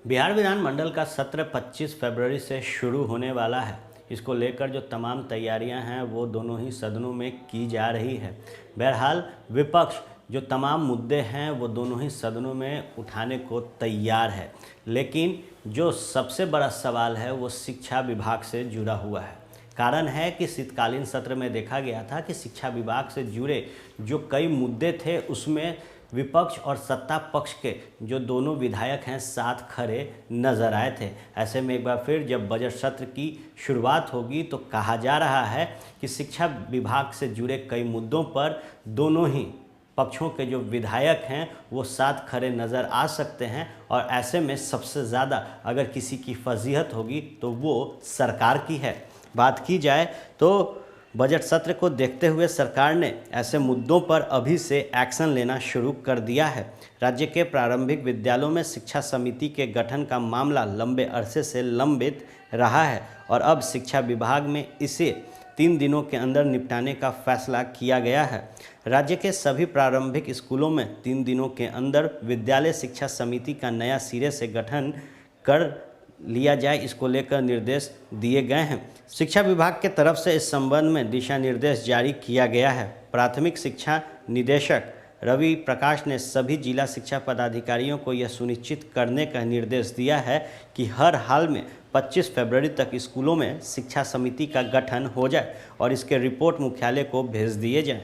बिहार विधानमंडल का सत्र 25 फरवरी से शुरू होने वाला है। इसको लेकर जो तमाम तैयारियां हैं वो दोनों ही सदनों में की जा रही है। बहरहाल विपक्ष जो तमाम मुद्दे हैं वो दोनों ही सदनों में उठाने को तैयार है, लेकिन जो सबसे बड़ा सवाल है वो शिक्षा विभाग से जुड़ा हुआ है। कारण है कि शीतकालीन सत्र में देखा गया था कि शिक्षा विभाग से जुड़े जो कई मुद्दे थे उसमें विपक्ष और सत्ता पक्ष के जो दोनों विधायक हैं साथ खड़े नजर आए थे। ऐसे में एक बार फिर जब बजट सत्र की शुरुआत होगी तो कहा जा रहा है कि शिक्षा विभाग से जुड़े कई मुद्दों पर दोनों ही पक्षों के जो विधायक हैं वो साथ खड़े नज़र आ सकते हैं, और ऐसे में सबसे ज़्यादा अगर किसी की फजीहत होगी तो वो सरकार की है। बात की जाए तो बजट सत्र को देखते हुए सरकार ने ऐसे मुद्दों पर अभी से एक्शन लेना शुरू कर दिया है। राज्य के प्रारंभिक विद्यालयों में शिक्षा समिति के गठन का मामला लंबे अरसे से लंबित रहा है और अब शिक्षा विभाग में इसे 3 दिनों के अंदर निपटाने का फैसला किया गया है। राज्य के सभी प्रारंभिक स्कूलों में 3 दिनों के अंदर विद्यालय शिक्षा समिति का नया सिरे से गठन कर लिया जाए, इसको लेकर निर्देश दिए गए हैं। शिक्षा विभाग के तरफ से इस संबंध में दिशा निर्देश जारी किया गया है। प्राथमिक शिक्षा निदेशक रवि प्रकाश ने सभी जिला शिक्षा पदाधिकारियों को यह सुनिश्चित करने का निर्देश दिया है कि हर हाल में 25 फरवरी तक स्कूलों में शिक्षा समिति का गठन हो जाए और इसके रिपोर्ट मुख्यालय को भेज दिए जाएं।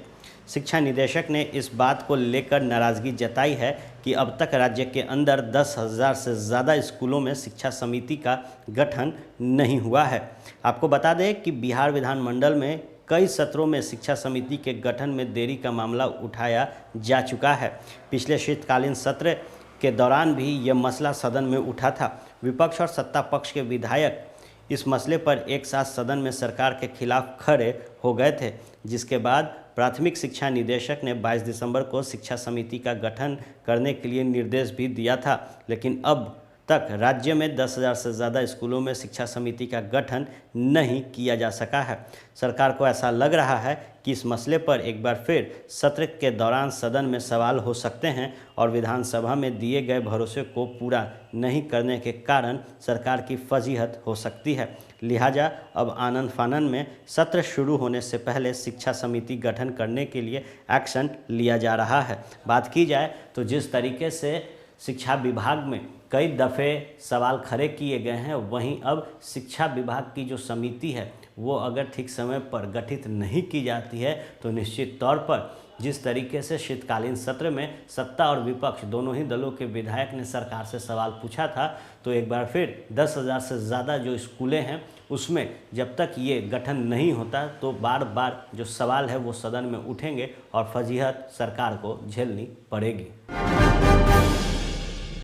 शिक्षा निदेशक ने इस बात को लेकर नाराज़गी जताई है कि अब तक राज्य के अंदर 10,000 से ज़्यादा स्कूलों में शिक्षा समिति का गठन नहीं हुआ है। आपको बता दें कि बिहार विधानमंडल में कई सत्रों में शिक्षा समिति के गठन में देरी का मामला उठाया जा चुका है। पिछले शीतकालीन सत्र के दौरान भी यह मसला सदन में उठा था। विपक्ष और सत्ता पक्ष के विधायक इस मसले पर एक साथ सदन में सरकार के खिलाफ खड़े हो गए थे, जिसके बाद प्राथमिक शिक्षा निदेशक ने 22 दिसंबर को शिक्षा समिति का गठन करने के लिए निर्देश भी दिया था, लेकिन अब तक राज्य में 10,000 से ज़्यादा स्कूलों में शिक्षा समिति का गठन नहीं किया जा सका है। सरकार को ऐसा लग रहा है कि इस मसले पर एक बार फिर सत्र के दौरान सदन में सवाल हो सकते हैं और विधानसभा में दिए गए भरोसे को पूरा नहीं करने के कारण सरकार की फजीहत हो सकती है। लिहाजा अब आनन फानन में सत्र शुरू होने से पहले शिक्षा समिति गठन करने के लिए एक्शन लिया जा रहा है। बात की जाए तो जिस तरीके से शिक्षा विभाग में कई दफ़े सवाल खड़े किए गए हैं, वहीं अब शिक्षा विभाग की जो समिति है वो अगर ठीक समय पर गठित नहीं की जाती है तो निश्चित तौर पर जिस तरीके से शीतकालीन सत्र में सत्ता और विपक्ष दोनों ही दलों के विधायक ने सरकार से सवाल पूछा था, तो एक बार फिर 10,000 से ज़्यादा जो स्कूलें हैं उसमें जब तक ये गठन नहीं होता तो बार बार जो सवाल है वो सदन में उठेंगे और फजीहत सरकार को झेलनी पड़ेगी।